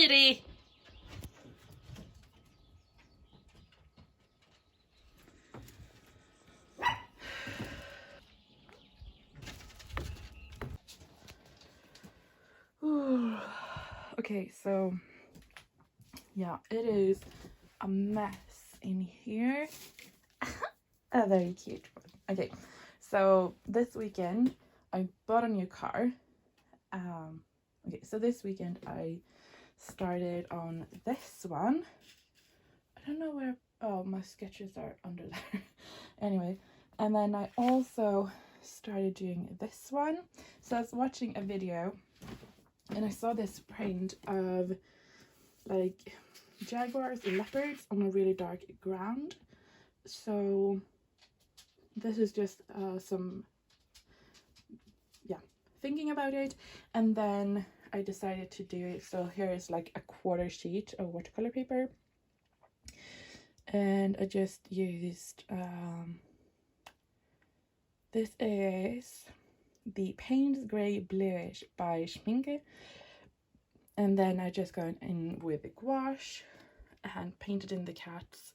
Kitty. Okay, so yeah, it is a mess in here. A very cute one. Okay, so this weekend I bought a new car. Okay, so this weekend I started on this one. I don't know where, oh, my sketches are under there. Anyway, and then I also started doing this one. So I was watching a video and I saw this print of like jaguars and leopards on a really dark ground. So this is just some thinking about it, and then I decided to do it. So here is like a quarter sheet of watercolor paper, and I just used this is the Payne's Grey Bluish by Schmincke, and then I just go in with the gouache and painted in the cats,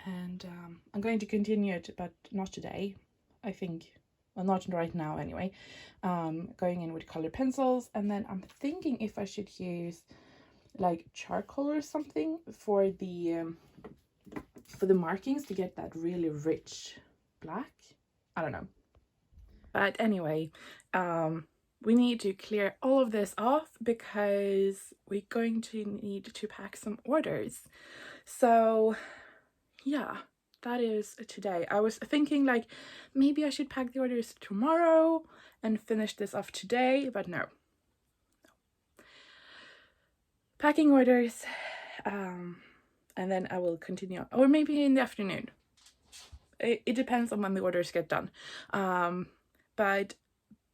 and I'm going to continue it, but not today, I think. Well, not right now anyway. Going in with colored pencils, and then I'm thinking if I should use like charcoal or something for the markings to get that really rich black. I don't know. But anyway, we need to clear all of this off because we're going to need to pack some orders. So yeah, that is today. I was thinking like maybe I should pack the orders tomorrow and finish this off today, but no. Packing orders, and then I will continue, or maybe in the afternoon. It depends on when the orders get done. But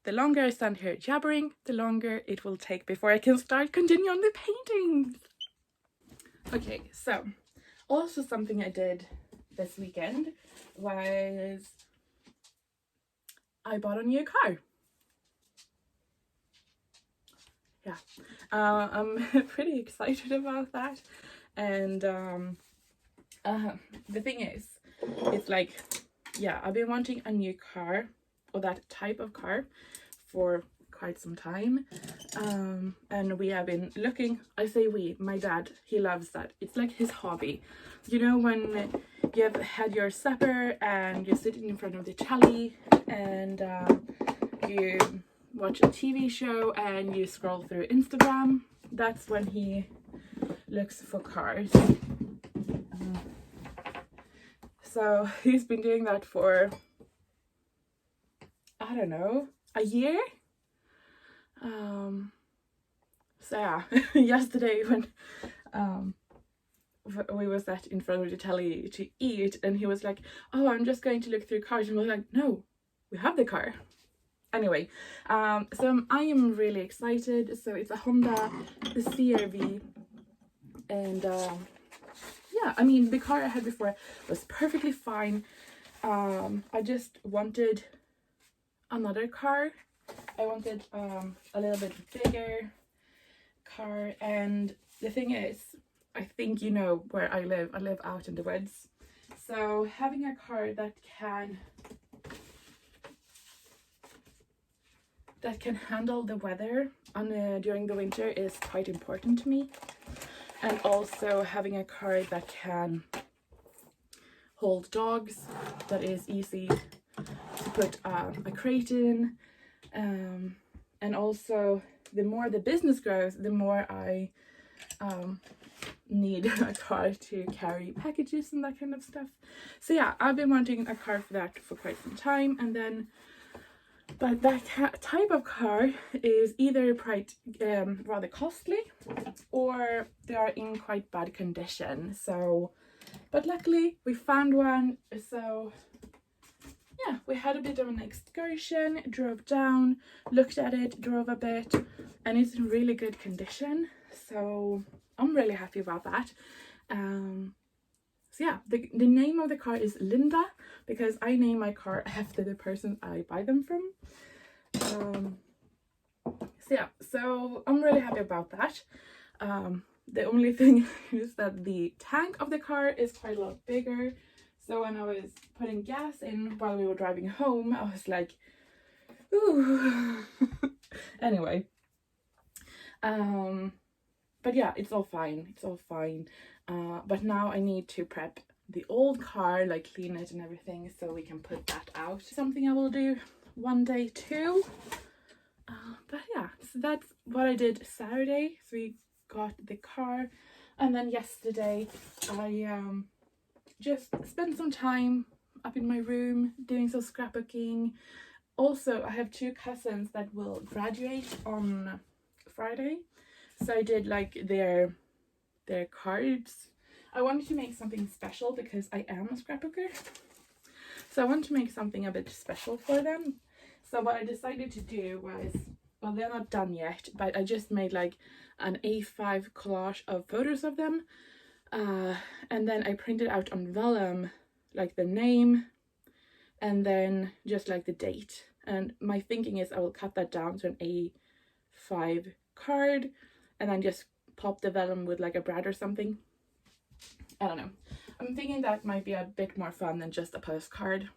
the longer I stand here jabbering, the longer it will take before I can start continue on the paintings. Okay, so also something I did this weekend was I bought a new car. Yeah, I'm pretty excited about that, and the thing is, it's like, yeah, I've been wanting a new car, or that type of car, for quite some time, and we have been looking. I say we, my dad, he loves that. It's like his hobby. You know, when you have had your supper and you're sitting in front of the telly and you watch a TV show and you scroll through Instagram, that's when he looks for cars. So he's been doing that for, I don't know, a year. So yeah, yesterday when we were sat in front of the telly to eat, and he was like, oh, I'm just going to look through cars, and we're like, no, we have the car. Anyway, so I am really excited. So it's a Honda CR-V, and yeah, I mean, the car I had before was perfectly fine. I just wanted another car. I wanted a little bit bigger car, and the thing is, I think you know where I live. I live out in the woods, so having a car that can handle the weather during the winter is quite important to me, and also having a car that can hold dogs, that is easy to put a crate in, and also the more the business grows, the more I need a car to carry packages and that kind of stuff. So yeah, I've been wanting a car for that for quite some time, and then but that type of car is either quite rather costly, or they are in quite bad condition. So but luckily we found one. So yeah, we had a bit of an excursion, drove down, looked at it, drove a bit, and it's in really good condition. So I'm really happy about that. So yeah, the name of the car is Linda, because I name my car after the person I buy them from. So yeah, so I'm really happy about that. The only thing is that the tank of the car is quite a lot bigger. So when I was putting gas in while we were driving home, I was like, ooh. Anyway. But yeah, it's all fine. It's all fine. But now I need to prep the old car, like clean it and everything, so we can put that out. Something I will do one day too. But yeah, so that's what I did Saturday. So we got the car, and then yesterday I just spent some time up in my room doing some scrapbooking. Also, I have 2 cousins that will graduate on Friday, so I did like their cards. I wanted to make something special because I am a scrapbooker, so I wanted to make something a bit special for them. So what I decided to do was, well, they're not done yet, but I just made like an A5 collage of photos of them, and then I printed out on vellum like the name and then just like the date. And my thinking is I will cut that down to an A5 card and then just pop the vellum with like a brad or something. I don't know. I'm thinking that might be a bit more fun than just a postcard.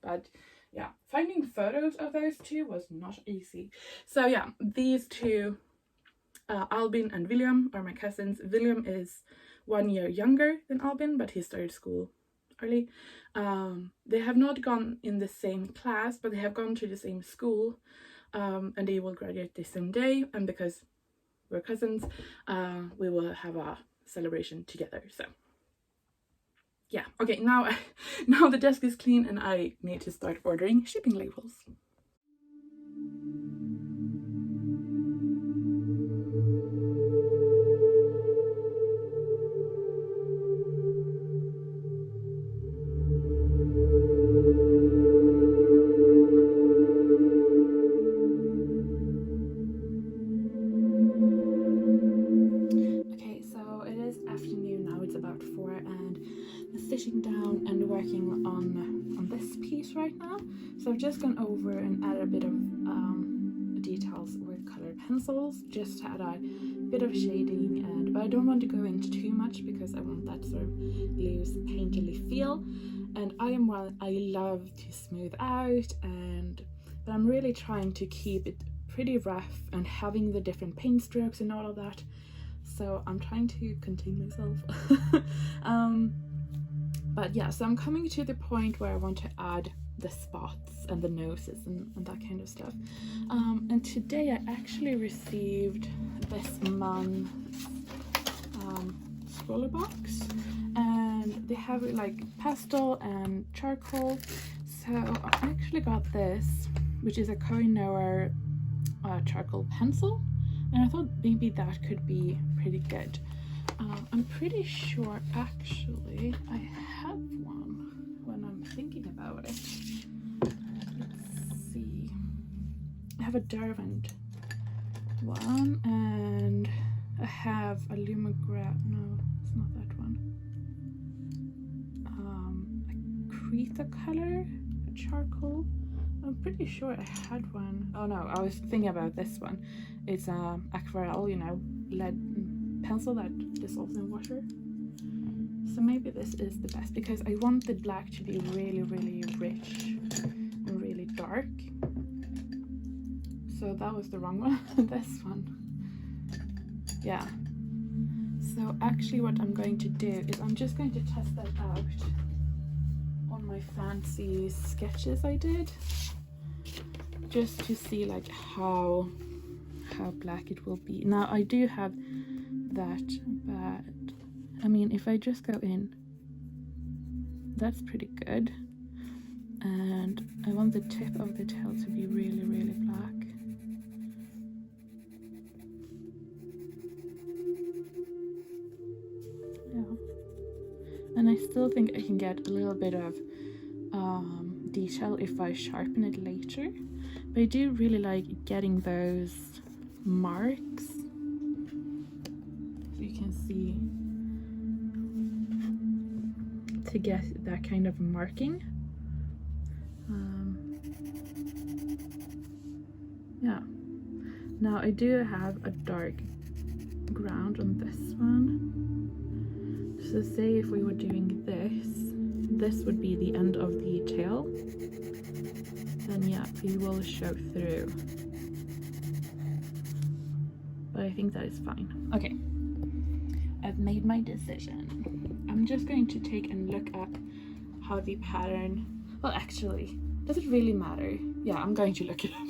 But yeah, finding photos of those 2 was not easy. So yeah, these 2, Albin and William, are my cousins. William is 1 year younger than Albin, but he started school early. They have not gone in the same class, but they have gone to the same school, and they will graduate the same day. And because we're cousins, we will have a celebration together. So yeah, okay, now the desk is clean and I need to start ordering shipping labels. Okay, so it is afternoon now, it's about 4, and I'm sitting down and working on this piece right now. So I've just gone over and added a bit of details with colored pencils, just to add a bit of shading, but I don't want to go into too much because I want that sort of loose painterly feel. And I love to smooth out, but I'm really trying to keep it pretty rough and having the different paint strokes and all of that. So I'm trying to contain myself. But yeah, so I'm coming to the point where I want to add the spots and the noses and that kind of stuff. And today I actually received this month's scroller box, and they have like pastel and charcoal. So I actually got this, which is a Koh-i-Noor charcoal pencil, and I thought maybe that could be pretty good. I'm pretty sure actually I have one when I'm thinking about it. Let's see. I have a Derwent one, and I have a Lumigras. No, it's not that one. A Krita color, a charcoal. I'm pretty sure I had one. Oh no, I was thinking about this one. It's aquarelle, you know, lead pencil that dissolves in water. So maybe this is the best because I want the black to be really, really rich and really dark. So that was the wrong one. This one. Yeah. So actually what I'm going to do is I'm just going to test that out on my fancy sketches I did, just to see like how black it will be. Now I do have that, but I mean if I just go in, that's pretty good, and I want the tip of the tail to be really, really black. Yeah, and I still think I can get a little bit of detail if I sharpen it later, but I do really like getting those marks, so you can see, to get that kind of marking. Yeah, now I do have a dark ground on this one. So say if we were doing this would be the end of the tail. Then yeah, we will show through. But I think that is fine. Okay, I've made my decision. I'm just going to take and look up how the pattern, well actually, does it really matter? Yeah, I'm going to look it up.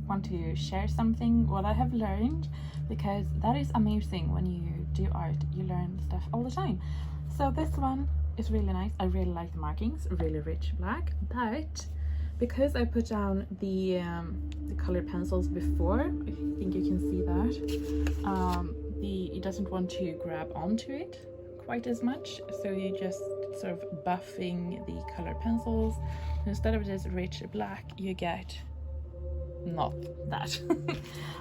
Want to share something what I have learned, because that is amazing. When you do art, you learn stuff all the time. So this one is really nice. I really like the markings, really rich black, but because I put down the colored pencils before, I think you can see that it doesn't want to grab onto it quite as much, so you just sort of buffing the colored pencils. Instead of this rich black, you get not that.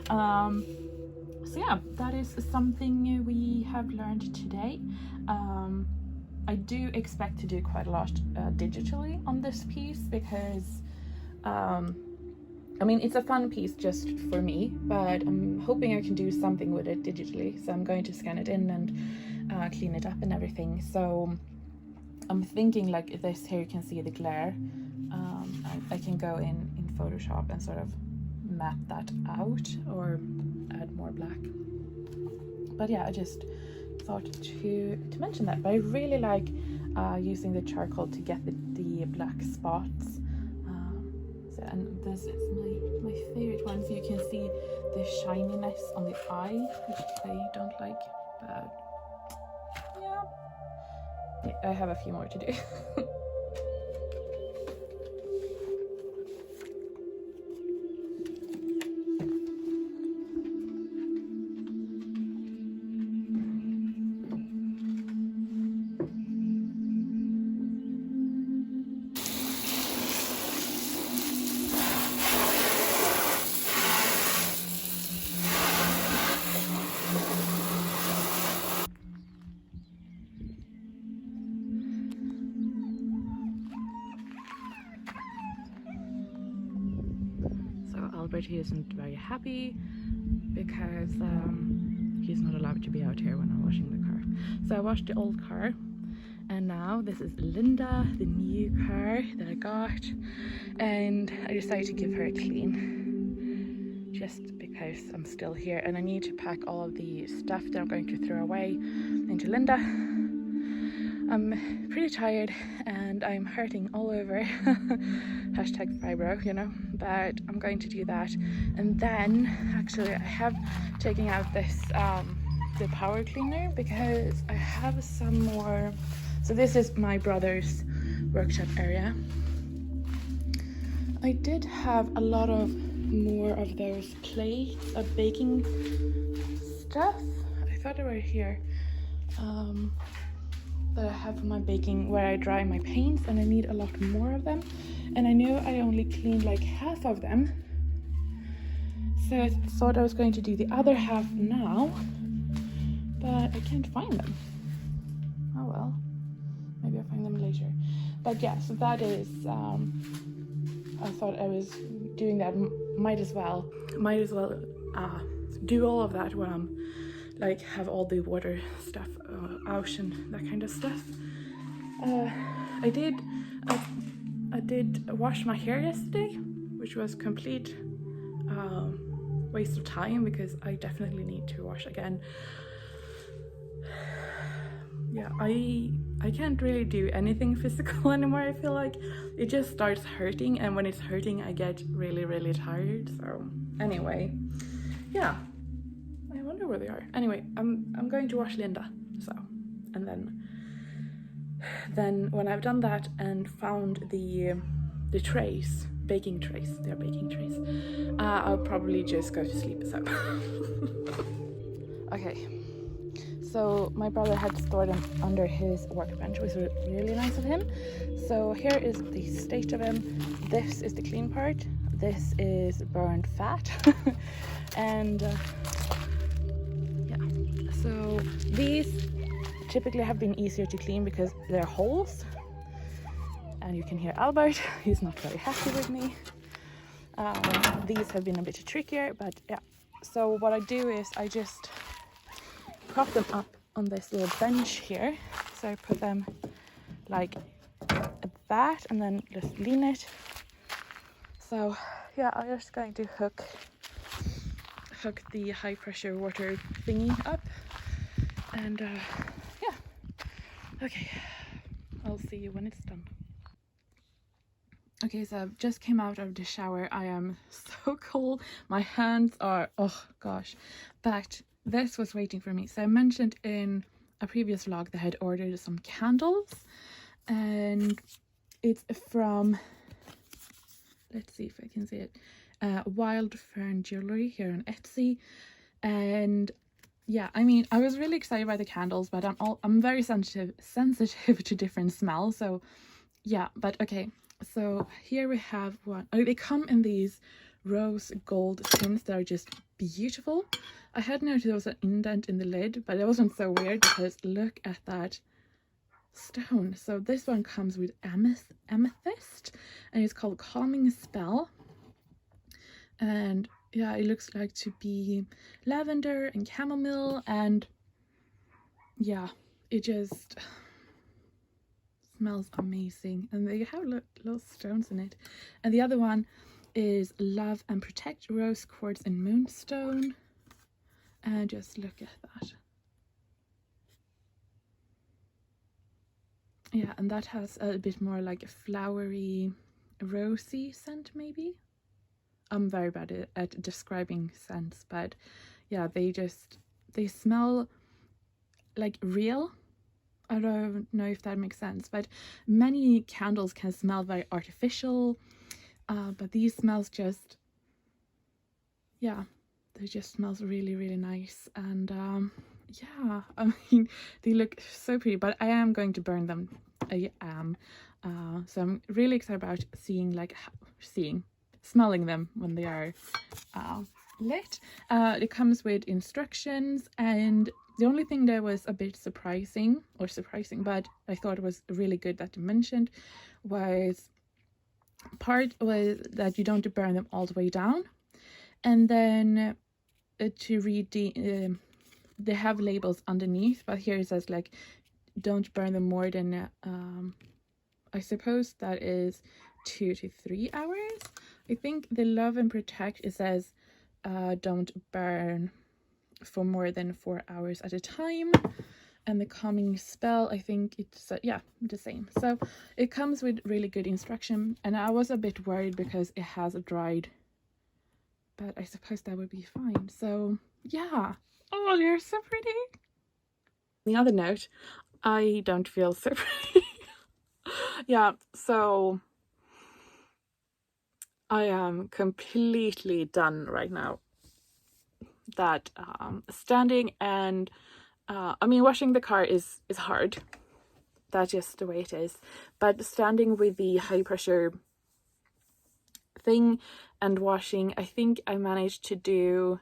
So yeah, that is something we have learned today. I do expect to do quite a lot digitally on this piece, because I mean, it's a fun piece just for me, but I'm hoping I can do something with it digitally. So I'm going to scan it in and clean it up and everything. So I'm thinking like this here, you can see the glare. I can go in Photoshop and sort of map that out or add more black. But yeah, I just thought to mention that. But I really like using the charcoal to get the black spots. And this is my favorite one. So you can see the shininess on the eye, which I don't like, but yeah, I have a few more to do. Albert, he isn't very happy because he's not allowed to be out here when I'm washing the car. So I washed the old car, and now this is Linda, the new car that I got, and I decided to give her a clean just because I'm still here and I need to pack all of the stuff that I'm going to throw away into Linda. I'm pretty tired and I'm hurting all over. Hashtag fibro, you know, but I'm going to do that. And then actually I have taken out this the power cleaner because I have some more. So this is my brother's workshop area. I did have a lot of more of those plates of baking stuff. I thought they were here. That I have for my baking where I dry my paints, and I need a lot more of them. And I knew I only cleaned like half of them. So I thought I was going to do the other half now, but I can't find them. Oh well, maybe I'll find them later. But yeah, so that is, I thought I was doing that, might as well do all of that when I'm like have all the water stuff out and that kind of stuff. I did wash my hair yesterday, which was complete waste of time because I definitely need to wash again. Yeah, I can't really do anything physical anymore. I feel like it just starts hurting, and when it's hurting I get really tired. So anyway, yeah, I wonder where they are. Anyway, I'm going to wash Linda, so, and then when I've done that and found the trays, baking trays, they're baking trays, I'll probably just go to sleep. So okay, so my brother had stored them under his workbench, which was really nice of him. So here is the state of him. This is the clean part, this is burned fat. And yeah, so these typically have been easier to clean because they're holes, and you can hear Albert, he's not very happy with me. These have been a bit trickier, but yeah. So what I do is I just prop them up on this little bench here. So I put them like that and then just lean it. So yeah, I'm just going to hook the high pressure water thingy up, and yeah, okay, I'll see you when it's done. Okay, so I've just came out of the shower. I am so cold, my hands are, oh gosh, but this was waiting for me. So I mentioned in a previous vlog that I had ordered some candles, and it's from, let's see if I can see it, Wild Fern Jewelry here on Etsy. And yeah, I mean, I was really excited by the candles, but I'm very sensitive to different smells. So yeah, but okay, so here we have one. Oh, they come in these rose gold tints that are just beautiful. I had noticed there was an indent in the lid, but it wasn't so weird because look at that stone. So this one comes with amethyst, and it's called Calming Spell. And yeah, it looks like to be lavender and chamomile, and yeah, it just smells amazing. And they have little stones in it. And the other one is Love and Protect Rose Quartz and Moonstone, and just look at that. Yeah, and that has a bit more like a flowery, rosy scent maybe. I'm very bad at describing scents, but yeah, they smell like real. I don't know if that makes sense, but many candles can smell very artificial, but these smells just, yeah, they just smells really nice. And yeah, I mean, they look so pretty, but I am going to burn them. I am, so I'm really excited about smelling them when they are lit. It comes with instructions, and the only thing that was a bit surprising, but I thought it was really good that you mentioned, was that you don't burn them all the way down. And then to read they have labels underneath, but here it says like don't burn them more than I suppose that is 2 to 3 hours. I think the Love and Protect, it says don't burn for more than 4 hours at a time. And the Calming Spell, I think it's yeah, the same. So it comes with really good instruction, and I was a bit worried because it has dried, but I suppose that would be fine. So Yeah. Oh, you're so pretty. The other note, I don't feel so pretty. Yeah, so I am completely done right now. That standing and I mean, washing the car is hard. That's just the way it is. But standing with the high pressure thing and washing, I think I managed to do,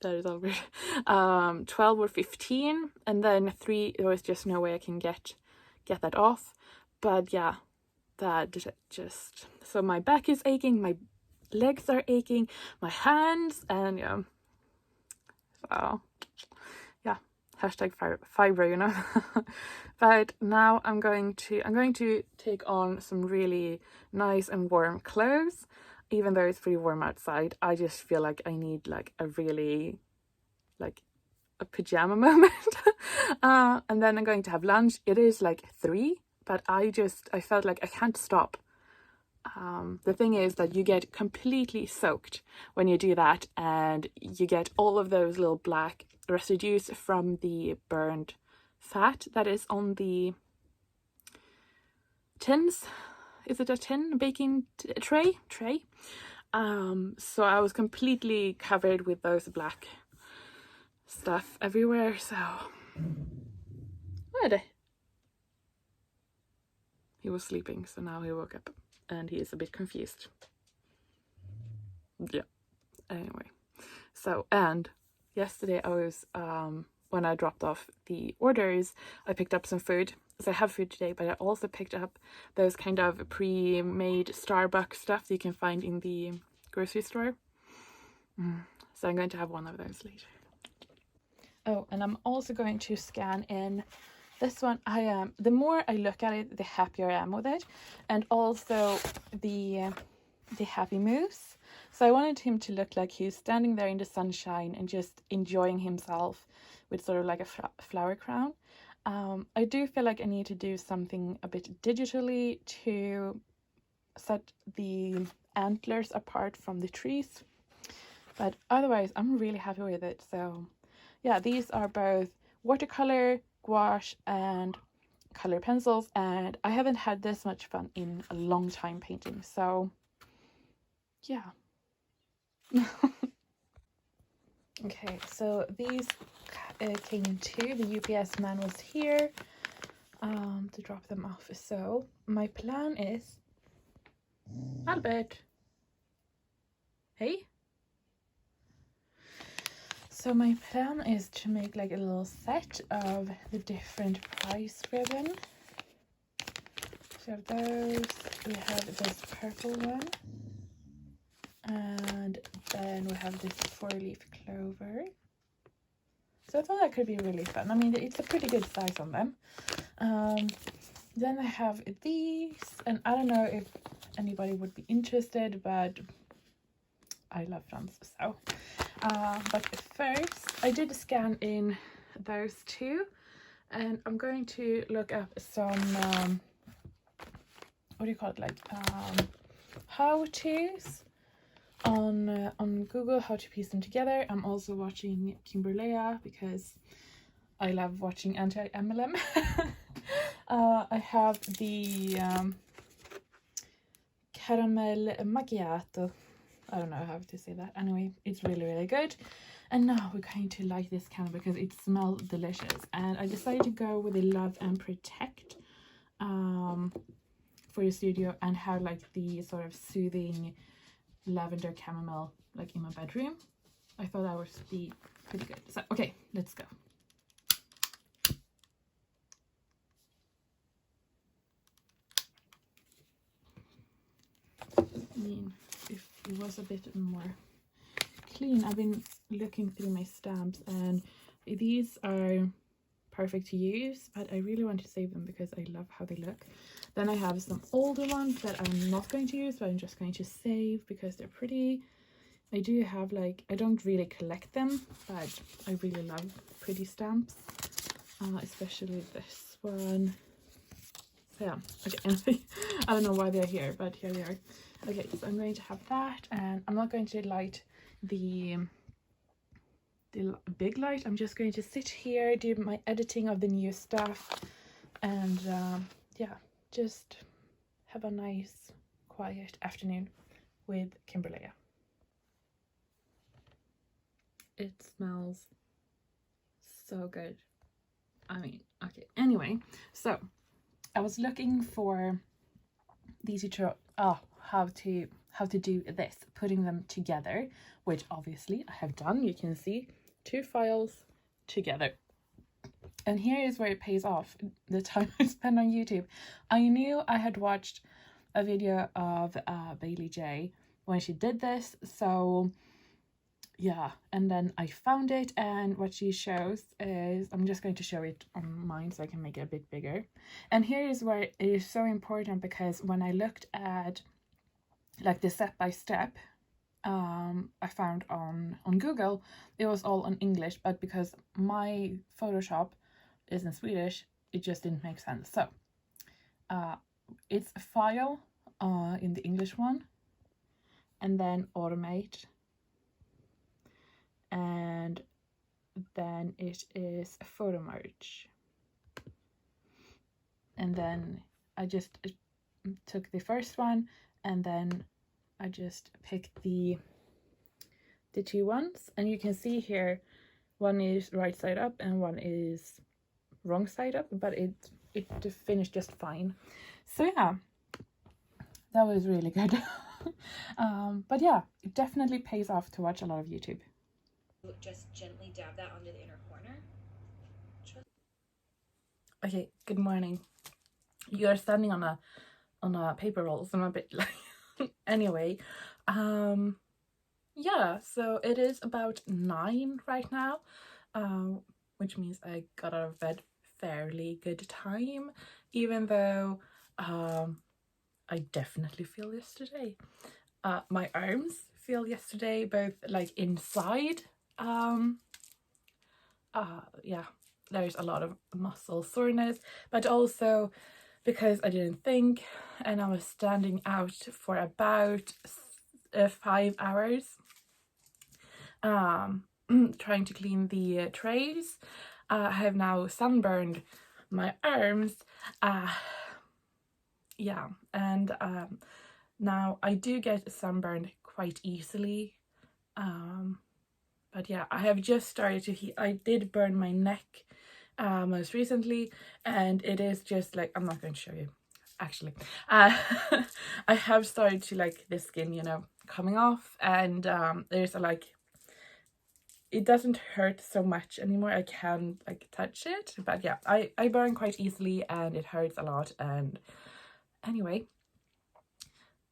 that is over 12 or 15, and then 3 there was just no way I can get that off. But yeah, that just, so my back is aching, my legs are aching, my hands, and yeah, so yeah, hashtag fiber, you know. But now I'm going to take on some really nice and warm clothes. Even though it's pretty warm outside, I just feel like I need like a really, like, a pajama moment. And then I'm going to have lunch. It is like 3, but I felt like I can't stop. The thing is that you get completely soaked when you do that, and you get all of those little black residues from the burned fat that is on the tins. Is it a tin? Baking tray? So I was completely covered with those black stuff everywhere, so what? He was sleeping, so now he woke up and he is a bit confused. Yeah, anyway. So, and yesterday I was when I dropped off the orders, I picked up some food, because I have food today, but I also picked up those kind of pre-made Starbucks stuff that you can find in the grocery store. So I'm going to have one of those later. Oh, and I'm also going to scan in this one. I am, the more I look at it, the happier I am with it, and also the Happy Moose. So I wanted him to look like he's standing there in the sunshine and just enjoying himself with sort of like a flower crown. I do feel like I need to do something a bit digitally to set the antlers apart from the trees, but otherwise I'm really happy with it. So yeah, these are both watercolor, gouache, and color pencils, and I haven't had this much fun in a long time painting, so yeah. Okay, so these came in 2. The UPS man was here to drop them off. So my plan is, Albert, hey. So my plan is to make like a little set of the different price ribbon. So those, we have this purple one, and then we have this 4-leaf clover. So I thought that could be really fun. I mean, it's a pretty good size on them. Then I have these, and I don't know if anybody would be interested, but I love Franz, so. But first, I did scan in those 2, and I'm going to look up some, what do you call it, like how-tos on Google, how to piece them together. I'm also watching Kimberlea because I love watching anti-MLM. I have the caramel macchiato. I don't know how to say that. Anyway, it's really, really good. And now we're going to light this candle because it smells delicious. And I decided to go with the Love and Protect for your studio, and have like the sort of soothing lavender chamomile like in my bedroom. I thought that would be pretty good. So, okay, let's go. I mean, if it was a bit more clean. I've been looking through my stamps, and these are perfect to use, but I really want to save them because I love how they look. Then I have some older ones that I'm not going to use, but I'm just going to save because they're pretty. I do have like, I don't really collect them, but I really love pretty stamps, especially this one. So yeah, okay, and I don't know why they're here, but here they are. Okay, so I'm going to have that, and I'm not going to light the big light. I'm just going to sit here, do my editing of the new stuff, and yeah, just have a nice quiet afternoon with Kimberlea. It smells so good. I mean, okay, anyway, so I was looking for the tutorial how to do this, putting them together, which obviously I have done. You can see 2 files together, and here is where it pays off, the time I spent on YouTube. I knew I had watched a video of Bailey J when she did this, so yeah, and then I found it, and what she shows is, I'm just going to show it on mine so I can make it a bit bigger. And here is where it is so important, because when I looked at like the step-by-step I found on Google, it was all on English, but because my Photoshop is in Swedish, it just didn't make sense. So it's a file in the English one, and then automate, and then it is a photo merge, and then I just took the first one, and then I just picked the 2 ones, and you can see here one is right side up and one is wrong side up, but it finished just fine. So yeah, that was really good. But yeah, it definitely pays off to watch a lot of YouTube. Just gently dab that onto the inner corner. Okay, good morning. You are standing on a paper roll, so I'm a bit like anyway, yeah, so it is about 9 right now, which means I got out of bed fairly good time, even though I definitely feel yesterday. My arms feel yesterday, both like inside. Yeah, there's a lot of muscle soreness, but also because I didn't think, and I was standing out for about 5 hours trying to clean the trays. I have now sunburned my arms, yeah, and now I do get sunburned quite easily, but yeah, I have just started to I did burn my neck most recently, and it is just like, I'm not going to show you actually. I have started to like the skin, you know, coming off, and there's a like, it doesn't hurt so much anymore. I can like touch it, but yeah, I burn quite easily and it hurts a lot. And anyway,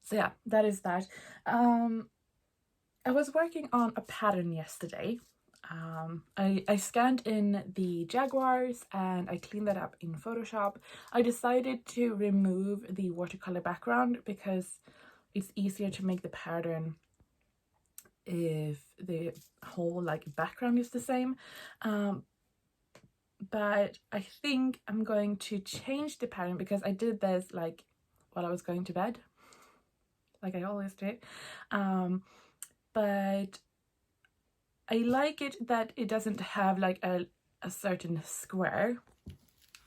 so yeah, that is that. I was working on a pattern yesterday. I scanned in the Jaguars and I cleaned that up in Photoshop. I decided to remove the watercolor background because it's easier to make the pattern if the whole like background is the same, but I think I'm going to change the pattern because I did this like while I was going to bed, like I always do, but I like it that it doesn't have like a certain square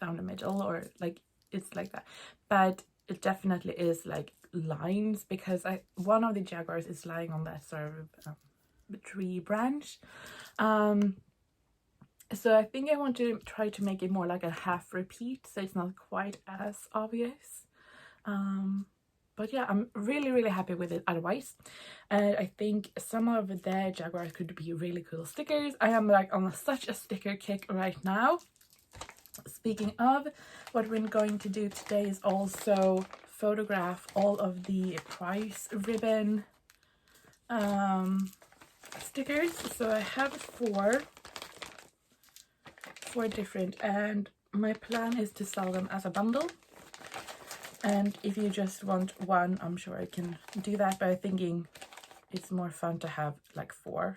down the middle, or like it's like that, but it definitely is like lines, because one of the Jaguars is lying on that sort of tree branch, so I think I want to try to make it more like a half repeat, so it's not quite as obvious, but yeah, I'm really happy with it otherwise, and I think some of the Jaguars could be really cool stickers. I am like on such a sticker kick right now. Speaking of, what we're going to do today is also photograph all of the price ribbon stickers. So I have four different, and my plan is to sell them as a bundle. And if you just want one, I'm sure I can do that, but I'm thinking it's more fun to have like 4,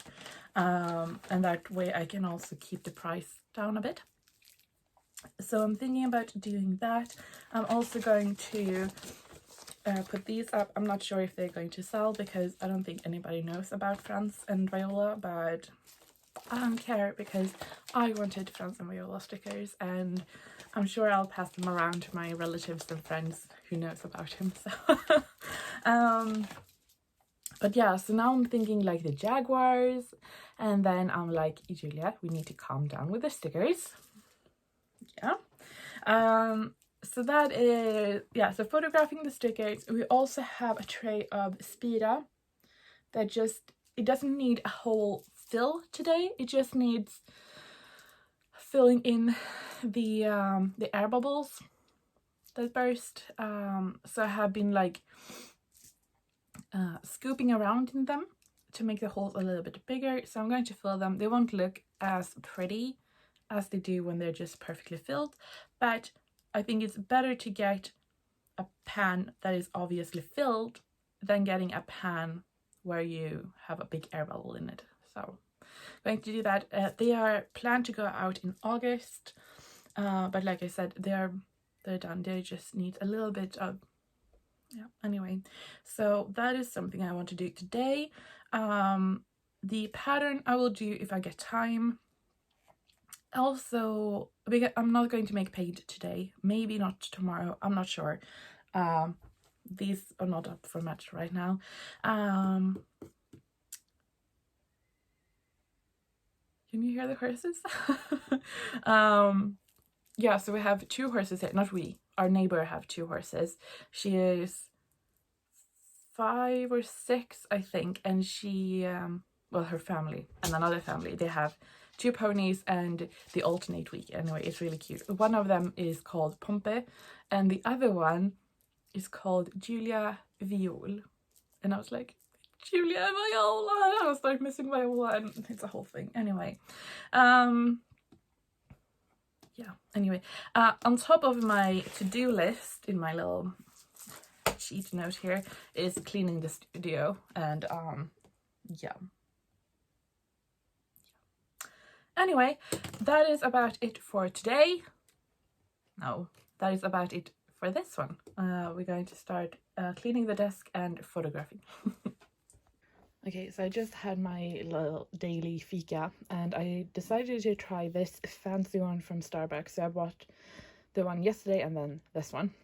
and that way I can also keep the price down a bit. So I'm thinking about doing that. I'm also going to put these up. I'm not sure if they're going to sell because I don't think anybody knows about Franz and Viola, but I don't care because I wanted Franz and Viola stickers, and I'm sure I'll pass them around to my relatives and friends who knows about him. So but yeah, so now I'm thinking like the Jaguars, and then I'm like, Julia, we need to calm down with the stickers. Yeah. So that is, yeah, so photographing the stickers. We also have a tray of Spira that just, it doesn't need a whole fill today. It just needs filling in the air bubbles that burst. So I have been like scooping around in them to make the holes a little bit bigger. So I'm going to fill them. They won't look as pretty as they do when they're just perfectly filled, but I think it's better to get a pan that is obviously filled than getting a pan where you have a big air bubble in it. So I'm going to do that. They are planned to go out in August, but like I said, they're done. They just need a little bit of, yeah, anyway. So that is something I want to do today. The pattern I will do if I get time. Also, because I'm not going to make paint today, maybe not tomorrow, I'm not sure. These are not up for match right now. Can you hear the horses? Yeah, so we have 2 horses here. Not we, our neighbor have 2 horses. She is 5 or 6, I think, and she well, her family and another family, they have 2 ponies and they alternate week. Anyway, it's really cute. One of them is called Pompe and the other one is called Julia Viol. And I was like, Julia Viola! I was like missing Viola, and it's a whole thing. Anyway, yeah, anyway, on top of my to-do list in my little sheet note here is cleaning the studio, and yeah. Anyway, that is about it for today. No, that is about it for this one. We're going to start cleaning the desk and photographing. Okay, so I just had my little daily fika and I decided to try this fancy one from Starbucks. So I bought the one yesterday and then this one.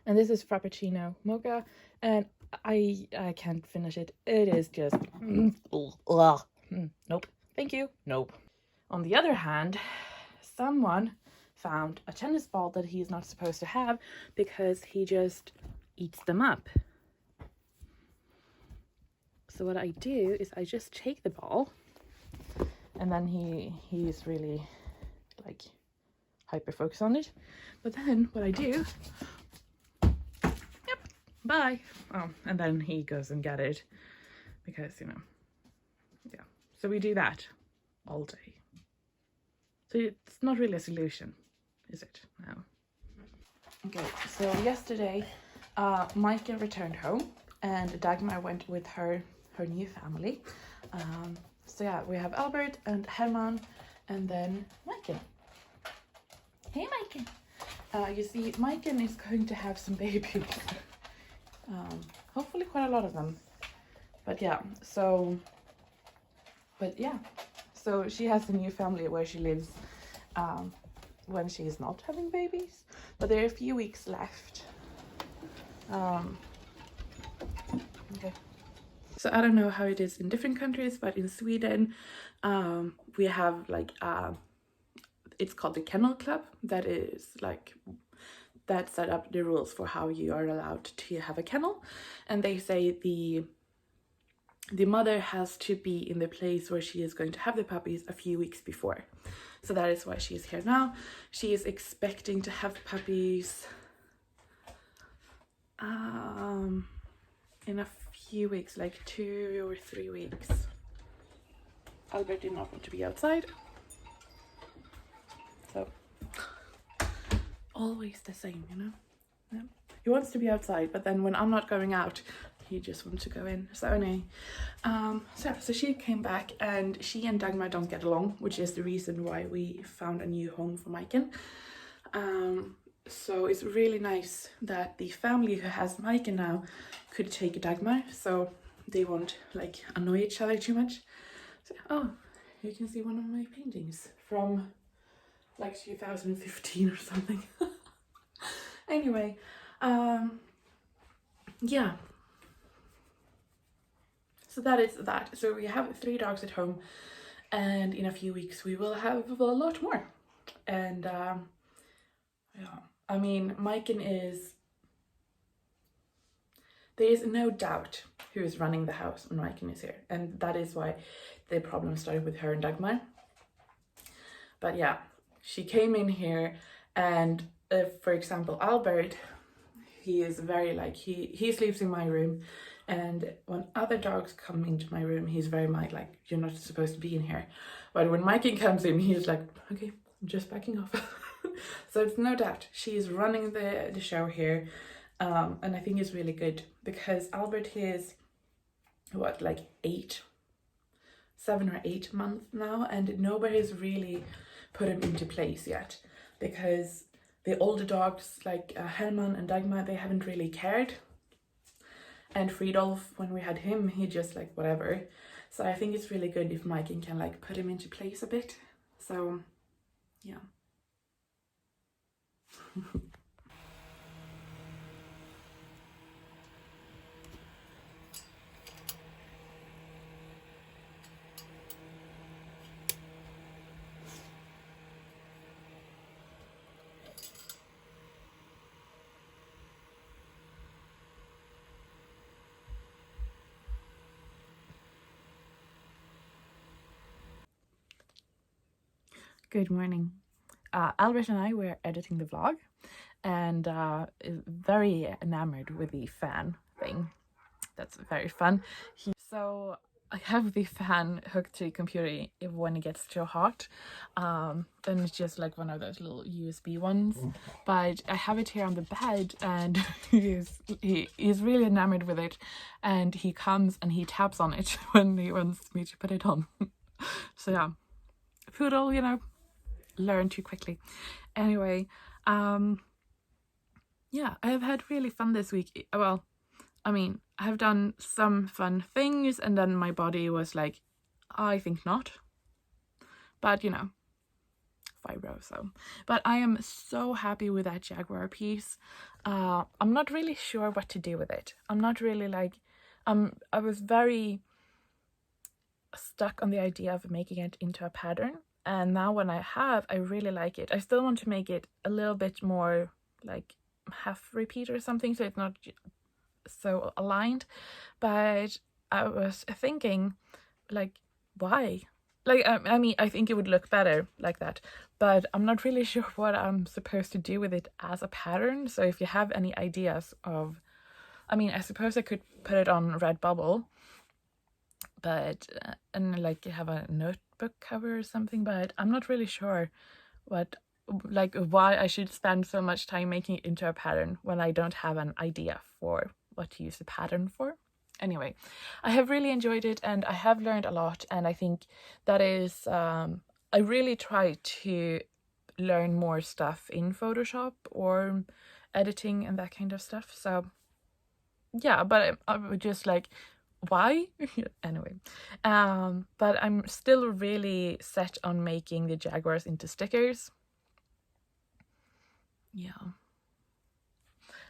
And this is Frappuccino Mocha, and I can't finish it. It is just nope. Thank you. Nope. On the other hand, someone found a tennis ball that he's not supposed to have because he just eats them up. So what I do is I just take the ball, and then he's really like hyper focused on it. But then what I do, yep, bye. Oh, and then he goes and get it because, you know, yeah. So we do that all day. So it's not really a solution, is it? No. Okay, so yesterday, Micah returned home and Dagmar went with her new family. So yeah, we have Albert and Herman and then Maiken. Hey Maiken! You see, Maiken is going to have some babies. Hopefully quite a lot of them. But yeah, so she has a new family where she lives when she is not having babies. But there are a few weeks left. Okay. So I don't know how it is in different countries, but in Sweden, we have like it's called the Kennel Club. That is like that set up the rules for how you are allowed to have a kennel, and they say the mother has to be in the place where she is going to have the puppies a few weeks before. So that is why she is here now. She is expecting to have puppies in a few weeks, like 2 or 3 weeks. Albert did not want to be outside. So always the same, you know? Yeah. He wants to be outside, but then when I'm not going out, he just wants to go in. So anyway, so she came back, and she and Dagmar don't get along, which is the reason why we found a new home for Maiken. So it's really nice that the family who has Maiken now could take Dagmar, so they won't like annoy each other too much. So, oh, you can see one of my paintings from like 2015 or something. Anyway, yeah. So that is that. So we have 3 dogs at home, and in a few weeks we will have a lot more. And yeah, I mean, Maiken is, there is no doubt who is running the house when Maiken is here, and that is why the problem started with her and Dagmar. But yeah, she came in here, and for example, Albert, he is very like, he sleeps in my room, and when other dogs come into my room, he's very much like, you're not supposed to be in here. But when Maiken comes in, he's like, okay, I'm just backing off. So it's no doubt she is running the show here, and I think it's really good because Albert is what, like 7 or 8 months now, and nobody's really put him into place yet, because the older dogs like Herman and Dagmar, they haven't really cared, and Friedolf, when we had him, he just like whatever. So I think it's really good if Maiken can like put him into place a bit. So yeah. Good morning. Albert and I were editing the vlog, and very enamored with the fan thing. That's very fun. So I have the fan hooked to the computer when it gets too hot. And it's just like one of those little USB ones. But I have it here on the bed, and he's really enamored with it. And he comes and he taps on it when he wants me to put it on. So yeah, poodle, you know, learn too quickly. Anyway, yeah, I have had really fun this week. Well, I mean, I have done some fun things, and then my body was like, I think not. But, you know, fibro, so. But I am so happy with that Jaguar piece. I'm not really sure what to do with it. I'm not really like, I was very stuck on the idea of making it into a pattern. And now when I really like it. I still want to make it a little bit more like half repeat or something, so it's not so aligned. But I was thinking, like, why? Like, I mean, I think it would look better like that, but I'm not really sure what I'm supposed to do with it as a pattern. So if you have any ideas of, I mean, I suppose I could put it on Redbubble, but and like have a notebook cover or something, but I'm not really sure why I should spend so much time making it into a pattern when I don't have an idea for what to use the pattern for. Anyway, I have really enjoyed it, and I have learned a lot, and I think that is I really try to learn more stuff in Photoshop or editing and that kind of stuff. So yeah, but I would just like, why? Anyway, but I'm still really set on making the Jaguars into stickers. Yeah,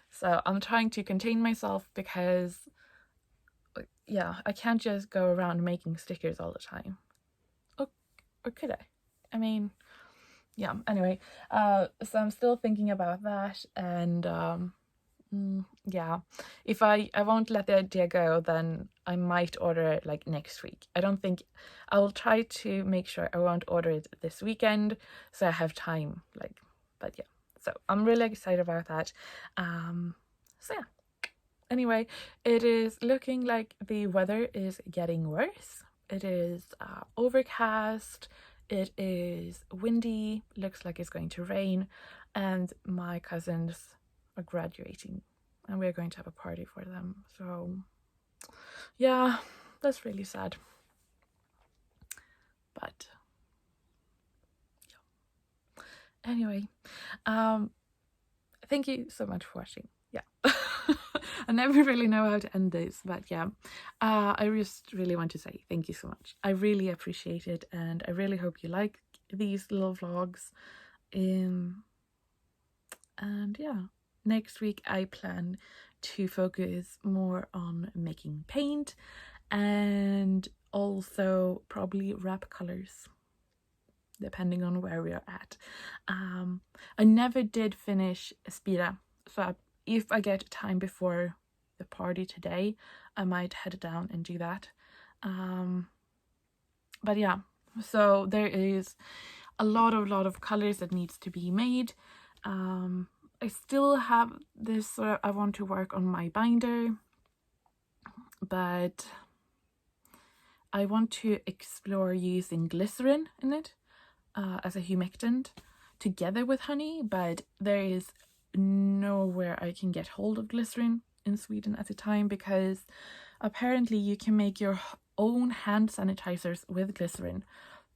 so I'm trying to contain myself because, yeah, I can't just go around making stickers all the time. Or could I? I mean, yeah, anyway, so I'm still thinking about that, and yeah, if I won't let the idea go, then I might order it like next week. I don't think, I will try to make sure I won't order it this weekend, so I have time, like, but yeah, so I'm really excited about that. So yeah, anyway, it is looking like the weather is getting worse. It is overcast, it is windy, looks like it's going to rain, and my cousins are graduating, and we're going to have a party for them. So yeah, that's really sad. But yeah. Anyway, thank you so much for watching. Yeah. I never really know how to end this, but yeah, I just really want to say thank you so much. I really appreciate it, and I really hope you like these little vlogs. And yeah, next week I plan to focus more on making paint and also probably wrap colors, depending on where we are at. I never did finish Spira, so if I get time before the party today, I might head down and do that. But yeah, so there is a lot of colors that needs to be made. I still have this, I want to work on my binder, but I want to explore using glycerin in it as a humectant together with honey, but there is nowhere I can get hold of glycerin in Sweden at the time, because apparently you can make your own hand sanitizers with glycerin,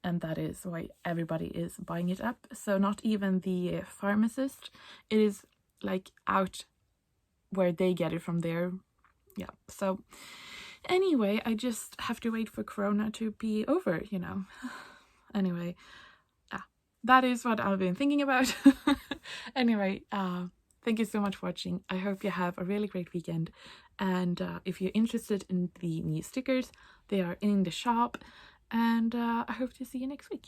and that is why everybody is buying it up. So not even the pharmacist, it is like out where they get it from there. Yeah, so anyway, I just have to wait for Corona to be over, you know. Anyway, that is what I've been thinking about. Anyway, thank you so much for watching. I hope you have a really great weekend, and if you're interested in the new stickers, they are in the shop, and I hope to see you next week.